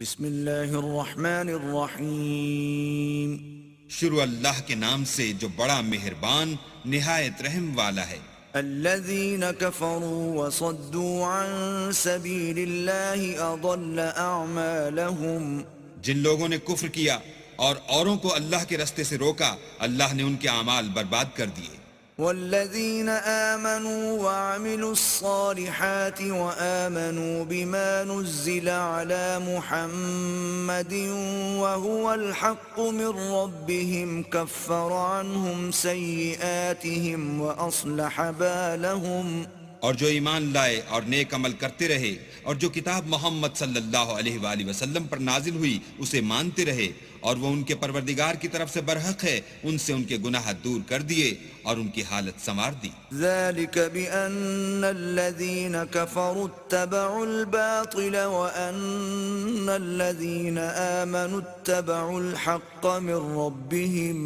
بسم اللہ الرحمن الرحیم شروع اللہ کے نام سے جو بڑا مہربان نہایت رحم والا ہے۔ الذین کفروا وصدوا عن سبیل اللہ اضل اعمالهم، جن لوگوں نے کفر کیا اور اوروں کو اللہ کے رستے سے روکا، اللہ نے ان کے اعمال برباد کر دیے۔ والذین آمنوا وعملوا الصالحات وآمنوا بما نزل على محمد وهو الحق من ربهم كفر عنهم سيئاتهم وأصلح بالهم، اور جو ایمان لائے اور نیک عمل کرتے رہے اور جو کتاب محمد صلی اللہ علیہ وآلہ وسلم پر نازل ہوئی اسے مانتے رہے اور وہ ان کے پروردگار کی طرف سے برحق ہے، ان سے ان کے گناہ دور کر دیے اور ان کی حالت سنوار دی۔ ذلك بأن الذين كفروا اتبعوا الباطل وأن الذين آمنوا اتبعوا الحق من ربهم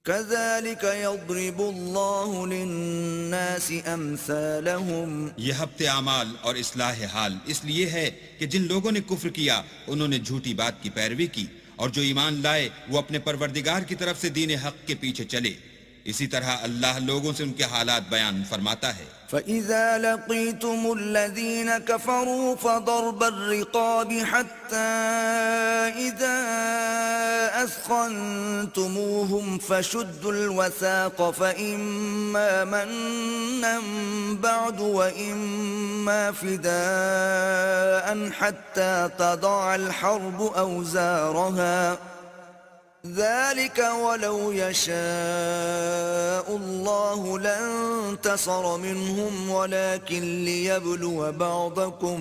كذلك يضرب الله للناس أمثالهم۔ یہ ہفت اعمال اور اصلاح حال اس لیے ہے کہ جن لوگوں نے کفر کیا انہوں نے جھوٹی بات کی پیروی کی، اور جو ایمان لائے وہ اپنے پروردگار کی طرف سے دین حق کے پیچھے چلے۔ اسی طرح اللہ لوگوں سے ان کے حالات بیان فرماتا ہے۔ فَإِذَا لَقِيتُمُ الَّذِينَ كَفَرُوا فَضَرْبَ الرِّقَابِ حَتَّى إِذَا أَثْخَنْتُمُوهُمْ فَشُدُّوا الْوَثَاقَ فَإِمَّا مَنًّا بَعْدُ وَإِمَّا فِدَاءً حَتَّى تَضَعَ الْحَرْبُ أَوْزَارَهَا، ذلك ولو يشاء الله لانتصر منهم ولكن ليبلو بعضكم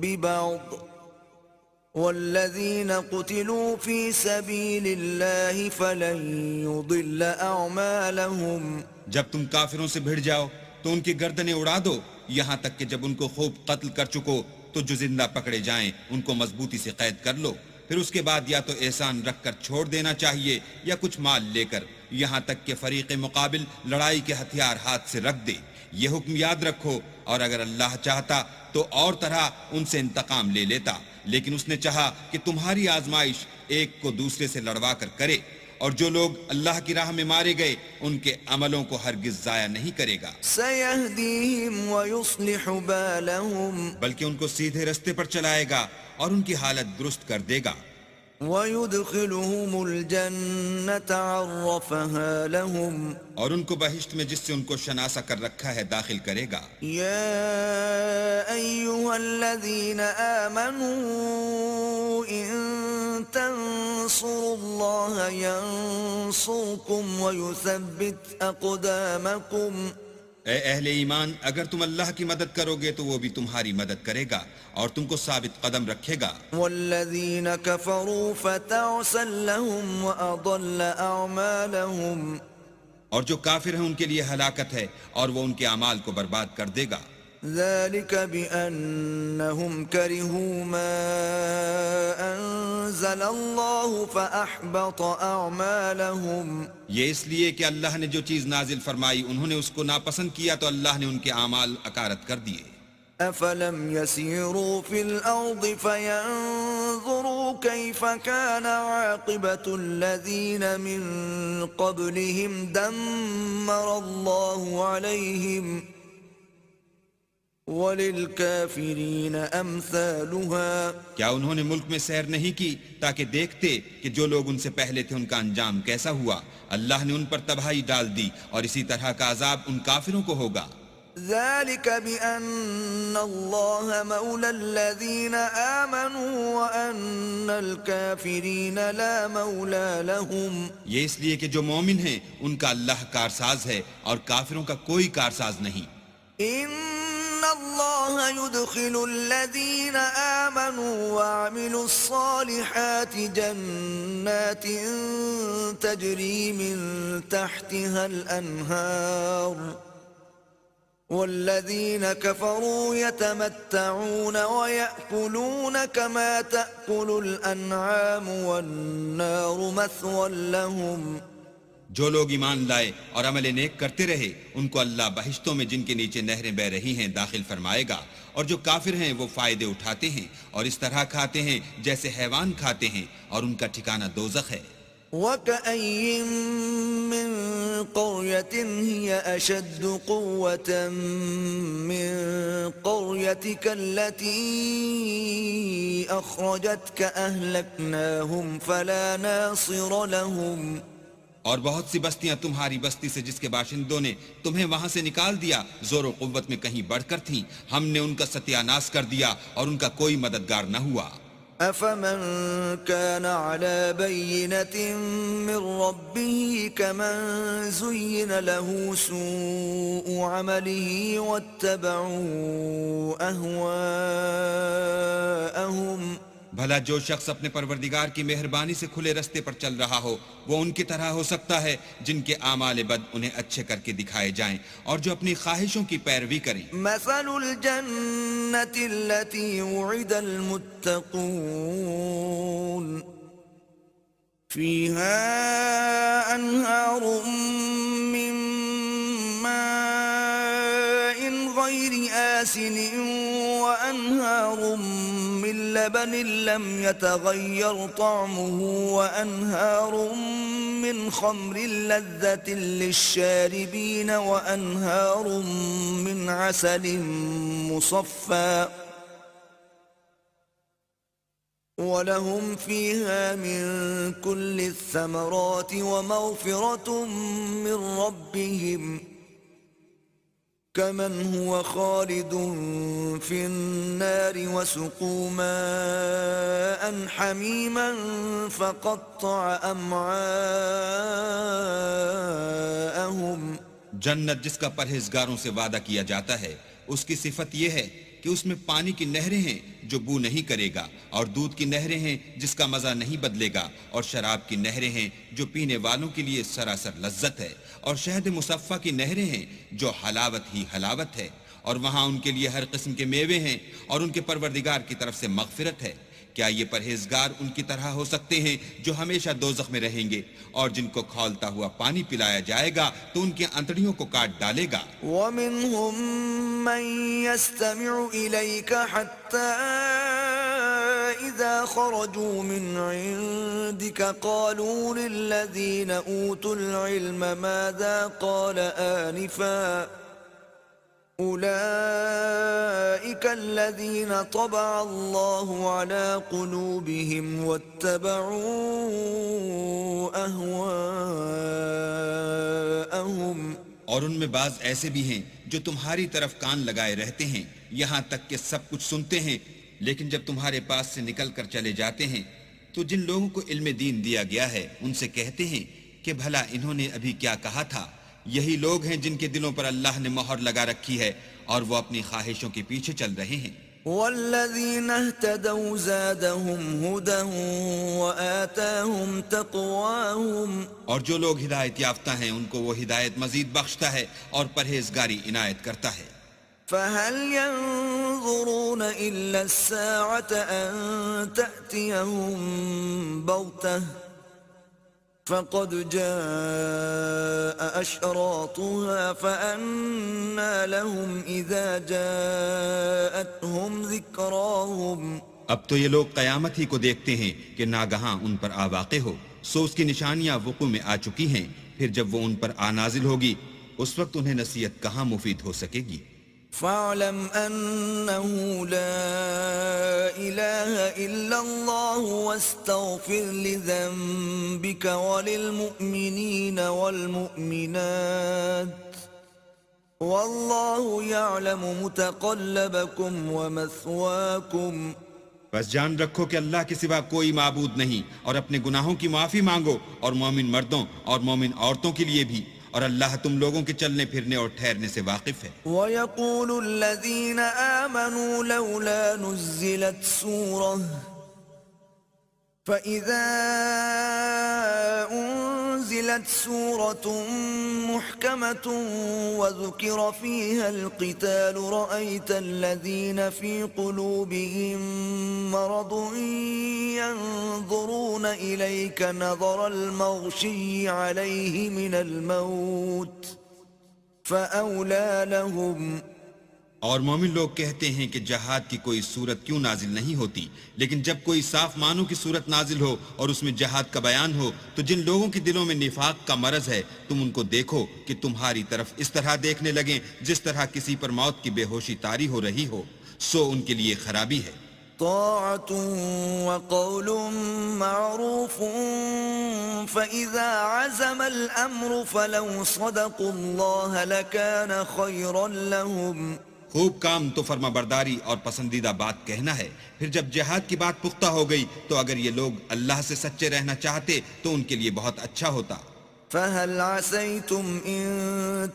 ببعض، والذين قتلوا في سبيل الله فلن يضل أعمالهم۔ جب تم کافروں سے بھڑ جاؤ تو ان کی گردنیں اڑا دو، یہاں تک کہ جب ان کو خوب قتل کر چکو تو جو زندہ پکڑے جائیں ان کو مضبوطی سے قید کر لو، پھر اس کے بعد یا تو احسان رکھ کر چھوڑ دینا چاہیے یا کچھ مال لے کر، یہاں تک کہ فریق مقابل لڑائی کے ہتھیار ہاتھ سے رکھ دے۔ یہ حکم یاد رکھو، اور اگر اللہ چاہتا تو اور طرح ان سے انتقام لے لیتا، لیکن اس نے چاہا کہ تمہاری آزمائش ایک کو دوسرے سے لڑوا کر کرے، اور جو لوگ اللہ کی راہ میں مارے گئے ان کے عملوں کو ہرگز ضائع نہیں کرے گا، سيهديهم ويصلح بالهم، بلکہ ان کو سیدھے رستے پر چلائے گا اور ان کی حالت درست کر دے گا، ويدخلهم الجنة عرفها لهم۔ اور ان کو بہشت میں جس سے ان کو شناسا کر رکھا ہے داخل کرے گا۔ يا أيها الذين آمنوا إن تنصروا الله ينصركم ويثبت أقدامكم۔ اے اہل ایمان، اگر تم اللہ کی مدد کرو گے تو وہ بھی تمہاری مدد کرے گا اور تم کو ثابت قدم رکھے گا۔ والذين كفروا فتعسا لهم وأضل أعمالهم۔ اور جو کافر ہیں ان کے لیے ہلاکت ہے اور وہ ان کے اعمال کو برباد کر دے گا۔ ذلك بأنهم كرهوا ما أنزل الله فأحبط أعمالهم۔ یہ اس لیے کہ اللہ نے جو چیز نازل فرمائی انہوں نے اس کو ناپسند کیا تو اللہ نے ان کے اعمال اکارت کر دیے۔ أفلم يسيروا في الأرض فينظروا كيف كان عاقبة الذين من قبلهم دمر الله عليهم وَلِلْكَافِرِينَ أَمْثَالُهَا۔ کیا انہوں نے ملک میں سیر نہیں کی تاکہ دیکھتے کہ جو لوگ ان سے پہلے تھے ان کا انجام کیسا ہوا؟ اللہ نے ان پر تباہی ڈال دی اور اسی طرح کا عذاب ان کافروں کو ہوگا۔ ذلك بأن الله مولى الذين آمنوا وأن الكافرين لا مولى لهم۔ یہ اس لیے کہ جو مومن ہیں ان کا اللہ کارساز ہے اور کافروں کا کوئی کارساز نہیں۔ إن الله يدخل الذين آمنوا وعملوا الصالحات جنات تجري من تحتها الأنهار، والذين كفروا يتمتعون ويأكلون كما تأكل الأنعام والنار مثوى لهم، جو لوگ ایمان لائے اور عمل نیک کرتے رہے ان کو اللہ بہشتوں میں جن کے نیچے نہریں بہ رہی ہیں داخل فرمائے گا، اور جو کافر ہیں وہ فائدے اٹھاتے ہیں اور اس طرح کھاتے ہیں جیسے حیوان کھاتے ہیں، اور ان کا ٹھکانہ دوزخ ہے۔ وَكَأَيٍّ مِّن قَرْيَةٍ هِيَ أَشَدُّ قُوَّةً مِّن قَرْيَتِكَ الَّتِي أَخْرَجَتْكَ أَهْلَكْنَاهُمْ فَلَا نَاصِرَ لَهُمْ۔ اور بہت سی بستیاں تمہاری بستی سے جس کے باشندوں نے تمہیں وہاں سے نکال دیا زور و قوت میں کہیں بڑھ کر تھیں، ہم نے ان کا ستیہ ناش کر دیا اور ان کا کوئی مددگار نہ ہوا۔ أَفَمَن كَانَ عَلَى بَيِّنَةٍ مِّن رَّبِّهِ كَمَن زُيِّنَ لَهُ سُوءُ عَمَلِهِ وَاتَّبَعُوا أَهْوَاءَهُمْ۔ بھلا جو شخص اپنے پروردگار کی مہربانی سے کھلے رستے پر چل رہا ہو وہ ان کی طرح ہو سکتا ہے جن کے اعمال بد انہیں اچھے کر کے دکھائے جائیں اور جو اپنی خواہشوں کی پیروی کریں۔ مثل الجنة التي وعد المتقون فيها أنهار من ماء غير آسن وأنهار من لبن لم يتغير طعمه وأنهار من خمر لذة للشاربين وأنهار من عسل مصفى ولهم فيها من كل الثمرات ومغفرة من ربهم كمن هو خالد في النار وسقوا ماء حميما فقطع أمعاءهم۔ جنت جس کا پرہیزگاروں سے وعدہ کیا جاتا ہے اس کی صفت یہ ہے کہ اس میں پانی کی نہریں ہیں جو بو نہیں کرے گا، اور دودھ کی نہریں ہیں جس کا مزہ نہیں بدلے گا، اور شراب کی نہریں ہیں جو پینے والوں کے لیے سراسر لذت ہے، اور شہد مصفہ کی نہریں ہیں جو حلاوت ہی حلاوت ہے، اور وہاں ان کے لیے ہر قسم کے میوے ہیں اور ان کے پروردگار کی طرف سے مغفرت ہے۔ کیا یہ پرہیزگار ان کی طرح ہو سکتے ہیں جو ہمیشہ دوزخ میں رہیں گے اور جن کو کھولتا ہوا پانی پلایا جائے گا تو ان کی انتڑیوں کو کاٹ ڈالے گا۔ وَمِنْهُمْ مَنْ يَسْتَمِعُ إِلَيْكَ حَتَّى إِذَا خَرَجُوا مِنْ عِنْدِكَ قَالُوا لِلَّذِينَ أُوتُوا الْعِلْمَ مَاذَا قَالَ آنِفًا أولئك الذين طبع الله على قلوبهم واتبعوا أهواءهم۔ اور ان میں بعض ایسے بھی ہیں جو تمہاری طرف کان لگائے رہتے ہیں یہاں تک کہ سب کچھ سنتے ہیں، لیکن جب تمہارے پاس سے نکل کر چلے جاتے ہیں تو جن لوگوں کو علم دین دیا گیا ہے ان سے کہتے ہیں کہ بھلا انہوں نے ابھی کیا کہا تھا۔ یہی لوگ ہیں جن کے دلوں پر اللہ نے مہر لگا رکھی ہے اور وہ اپنی خواہشوں کے پیچھے چل رہے ہیں۔ والذین اہتدوا زادهم هدى وآتاهم تقواهم۔ اور جو لوگ ہدایت یافتہ ہیں ان کو وہ ہدایت مزید بخشتا ہے اور پرہیزگاری عنایت کرتا ہے۔ فهل ينظرون إلا الساعة أن تأتيهم بغتة فقد جاء أشراطها فأنى لهم إذا جاءتهم ذكراهم۔ اب تو یہ لوگ قیامت ہی کو دیکھتے ہیں کہ ناگہاں ان پر آ واقع ہو، سو اس کی نشانیاں وقوع میں آ چکی ہیں، پھر جب وہ ان پر آ نازل ہوگی اس وقت انہیں نصیحت کہاں مفید ہو سکے گی۔ فاعلم أنه لا إله إلا الله واستغفر لذنبك وللمؤمنين والمؤمنات والله يعلم متقلبكم ومثواكم۔ بس جان رکھو کہ اللہ کے سوا کوئی معبود نہیں، اور اپنے گناہوں کی معافی مانگو، اور مومن مردوں اور مومن عورتوں کے لیے بھی، اور اللہ تم لوگوں کے چلنے پھرنے اور ٹھہرنے سے واقف ہے۔ وَيَقُولُ الَّذِينَ آمَنُوا لَوْلَا نُزِّلَتْ سُورَةٌ فإذا أنزلت سورة محكمة وذكر فيها القتال رأيت الذين في قلوبهم مرض ينظرون إليك نظر المغشي عليه من الموت فأولى لهم. اور مومن لوگ کہتے ہیں کہ جہاد کی کوئی صورت کیوں نازل نہیں ہوتی، لیکن جب کوئی صاف معنوں کی صورت نازل ہو اور اس میں جہاد کا بیان ہو تو جن لوگوں کے دلوں میں نفاق کا مرض ہے تم ان کو دیکھو کہ تمہاری طرف اس طرح دیکھنے لگیں جس طرح کسی پر موت کی بے ہوشی طاری ہو رہی ہو، سو ان کے لیے خرابی ہے. طاعة وقول معروف فإذا عزم الأمر فلو صدقوا الله لكان خيرا لهم. خوب کام تو فرما برداری اور پسندیدہ بات کہنا ہے، پھر جب جہاد کی بات پختہ ہو گئی تو اگر یہ لوگ اللہ سے سچے رہنا چاہتے تو ان کے لیے بہت اچھا ہوتا. فهل عسيتم إن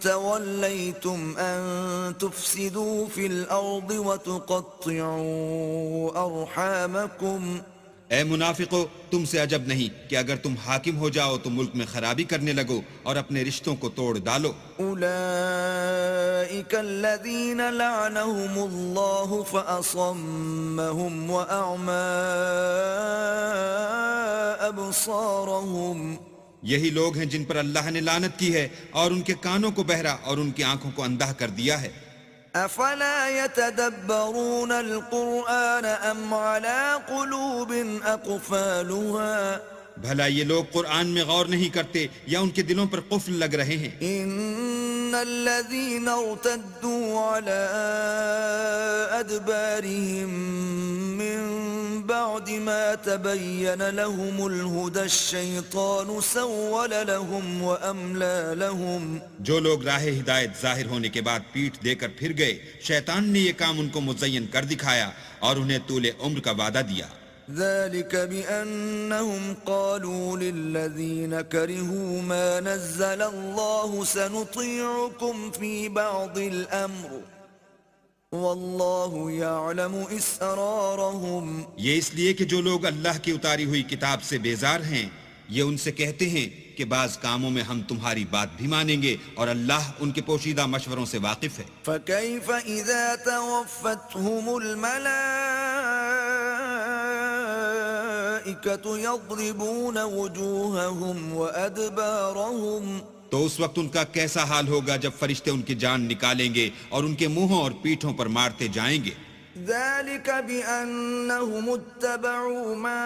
توليتم أن تفسدوا في الأرض وتقطعوا أرحامكم. اے منافقو، تم سے عجب نہیں کہ اگر تم حاکم ہو جاؤ تو ملک میں خرابی کرنے لگو اور اپنے رشتوں کو توڑ ڈالو. أولئك الذين لعنهم الله فأصمهم وأعمى أبصارهم. یہی لوگ ہیں جن پر اللہ نے لعنت کی ہے اور ان کے کانوں کو بہرا اور ان کی آنکھوں کو اندھا کر دیا ہے. افلا يتدبرون القرآن ام على قلوب اقفالها. بھلا یہ لوگ قرآن میں غور نہیں کرتے یا ان کے دلوں پر قفل لگ رہے ہیں. ان الذين ارتدوا على ادبارهم من بعد ما تبين لهم الهدى الشيطان سول لهم واملى لهم. جو لوگ راہ ہدایت ظاہر ہونے کے بعد پیٹھ دے کر پھر گئے، شیطان نے یہ کام ان کو مزین کر دکھایا اور انہیں طول عمر کا وعدہ دیا. ذلك بأنهم قالوا للذين كرهوا ما نزل الله سنطيعكم في بعض الأمر والله يعلم إسرارهم. یہ اس لیے کہ جو لوگ اللہ کی اتاری ہوئی کتاب سے بیزار ہیں یہ ان سے کہتے ہیں کہ بعض کاموں میں ہم تمہاری بات بھی مانیں گے اور اللہ ان کے پوشیدہ مشوروں سے واقف ہے. فكيف إذا توفتهم يضربون وجوههم وأدبارهم. تو اس وقت ان کا کیسا حال ہوگا جب فرشتے ان کی جان نکالیں گے اور ان کے منہوں اور پیٹھوں پر مارتے جائیں گے. ذلك بأنهم اتبعوا ما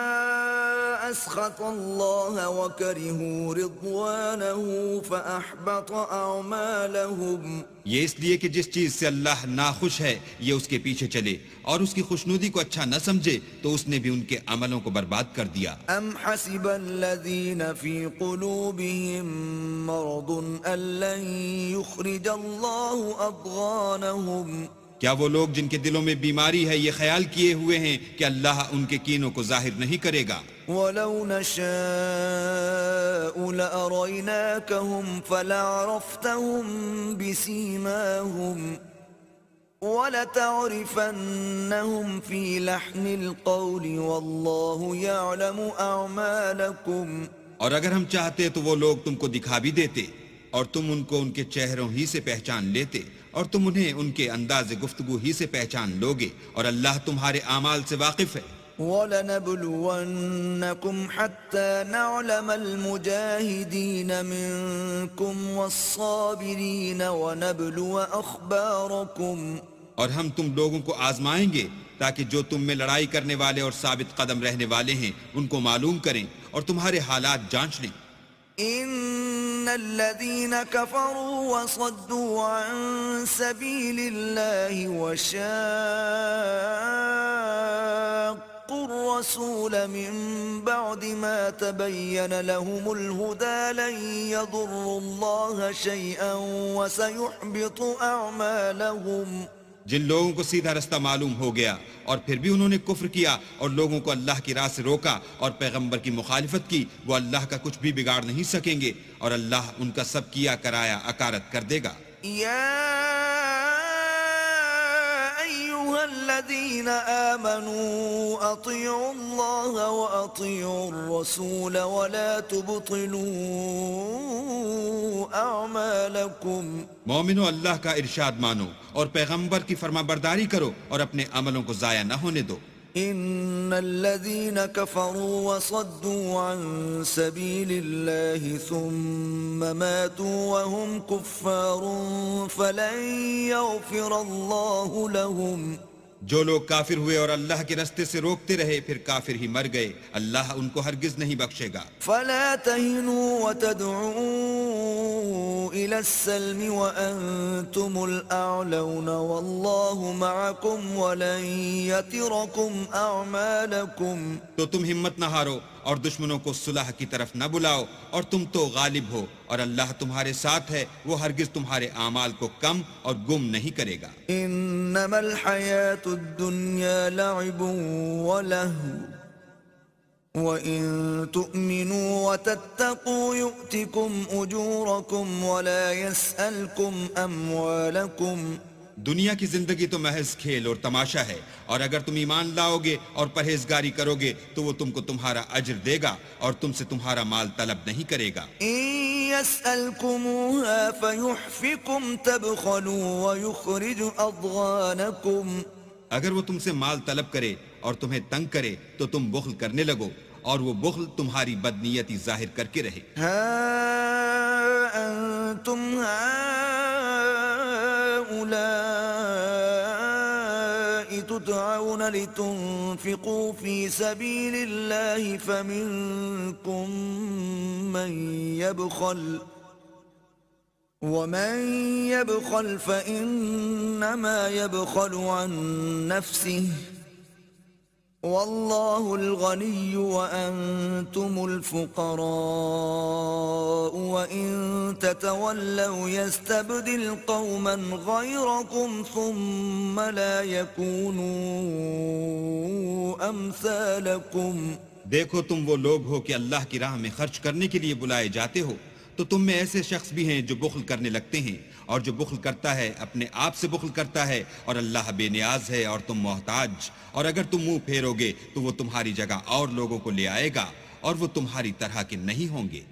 أسخط الله وكرهوا رضوانه فأحبط أعمالهم. یہ اس لیے کہ جس چیز سے اللہ ناخوش ہے یہ اس کے پیچھے چلے اور اس کی خوشنودی کو اچھا نہ سمجھے تو اس نے بھی ان کے عملوں کو برباد کر دیا. ام حسب الذين في قلوبهم مرض أن لن يخرج الله أضغانهم. کیا وہ لوگ جن کے دلوں میں بیماری ہے یہ خیال کیے ہوئے ہیں کہ اللہ ان کے کینوں کو ظاہر نہیں کرے گا؟ وَلَوْ نَشَاءُ لَأَرَيْنَاكَهُمْ فَلَعْرَفْتَهُمْ بِسِيمَاهُمْ وَلَتَعْرِفَنَّهُمْ فِي لَحْنِ الْقَوْلِ وَاللَّهُ يَعْلَمُ أَعْمَالَكُمْ. اور اگر ہم چاہتے تو وہ لوگ تم کو دکھا بھی دیتے اور تم ان کو ان کے چہروں ہی سے پہچان لیتے اور تم انہیں ان کے انداز گفتگو ہی سے پہچان لوگے اور اللہ تمہارے اعمال سے واقف ہے. وَلَنَبْلُوَنَّكُمْ حَتَّى نَعْلَمَ الْمُجَاهِدِينَ مِنْكُمْ وَالصَّابِرِينَ وَنَبْلُوَ أَخْبَارَكُمْ. اور ہم تم لوگوں کو آزمائیں گے تاکہ جو تم میں لڑائی کرنے والے اور ثابت قدم رہنے والے ہیں ان کو معلوم کریں اور تمہارے حالات جانچ لیں. ان الذين كفروا وصدوا عن سبيل الله وشاقوا الرسول من بعد ما تبين لهم الهدى لن يضروا الله شيئا وسيحبط اعمالهم. جن لوگوں کو سیدھا رستہ معلوم ہو گیا اور پھر بھی انہوں نے کفر کیا اور لوگوں کو اللہ کی راہ سے روکا اور پیغمبر کی مخالفت کی، وہ اللہ کا کچھ بھی بگاڑ نہیں سکیں گے اور اللہ ان کا سب کیا کرایا اکارت کر دے گا. یا أيها الذين آمنوا أطيعوا الله وأطيعوا الرسول ولا تبطلوا أعمالكم مومنو، اللہ کا ارشاد مانو اور پیغمبر کی فرما برداری کرو اور اپنے عملوں کو ضائع نہ ہونے دو. إن الذين كفروا وصدوا عن سبيل الله ثم ماتوا وهم كفار فلن يغفر الله لهم. جو لوگ کافر ہوئے اور اللہ کے رستے سے روکتے رہے پھر کافر ہی مر گئے، اللہ ان کو ہرگز نہیں بخشے گا. فلا تهنوا وتدعوا إلى السلم وأنتم الأعلون والله معكم ولن يتركم أعمالكم. تو تم ہمت نہ ہارو اور دشمنوں کو صلح کی طرف نہ بلاؤ، اور تم تو غالب ہو اور اللہ تمہارے ساتھ ہے، وہ ہرگز تمہارے اعمال کو کم اور گم نہیں کرے گا. انما الحیاة الدنیا لعب ولہو وَإِن تُؤْمِنُوا وَتَتَّقُوا يُؤْتِكُمْ أُجُورَكُمْ وَلَا يَسْأَلْكُمْ أَمْوَالَكُمْ. دنیا کی زندگی تو محض کھیل اور تماشا ہے، اور اگر تم ایمان لاؤ گے اور پرہیزگاری کرو گے تو وہ تم کو تمہارا اجر دے گا اور تم سے تمہارا مال طلب نہیں کرے گا. إِن يَسْأَلْكُمُوهَا فَيُحْفِكُمْ تَبْخَلُوا وَيُخْرِجُ أَضْغَانَكُمْ. اگر وہ تم سے مال طلب کرے اور تمہیں تنگ کرے تو تم بخل کرنے لگو، اور وہ بخل تمہاری بدنیتی ظاہر کر کے رہے. ہا انتم هؤلاء تدعون لتنفقوا في سبيل الله فمنكم من يبخل ومن يبخل فإنما يبخل عن نفسه والله الغني وأنتم الفقراء وإن تتولوا يستبدل قوما غيركم ثم لا يكونوا أمثالكم. دیکھو تم وہ لوگ ہو کہ اللہ کی راہ میں خرچ کرنے کے لیے بلائے جاتے ہو، تو تم میں ایسے شخص بھی ہیں جو بخل کرنے لگتے ہیں، اور جو بخل کرتا ہے اپنے آپ سے بخل کرتا ہے، اور اللہ بے نیاز ہے اور تم محتاج. اور اگر تم منہ پھیرو گے تو وہ تمہاری جگہ اور لوگوں کو لے آئے گا، اور وہ تمہاری طرح کے نہیں ہوں گے.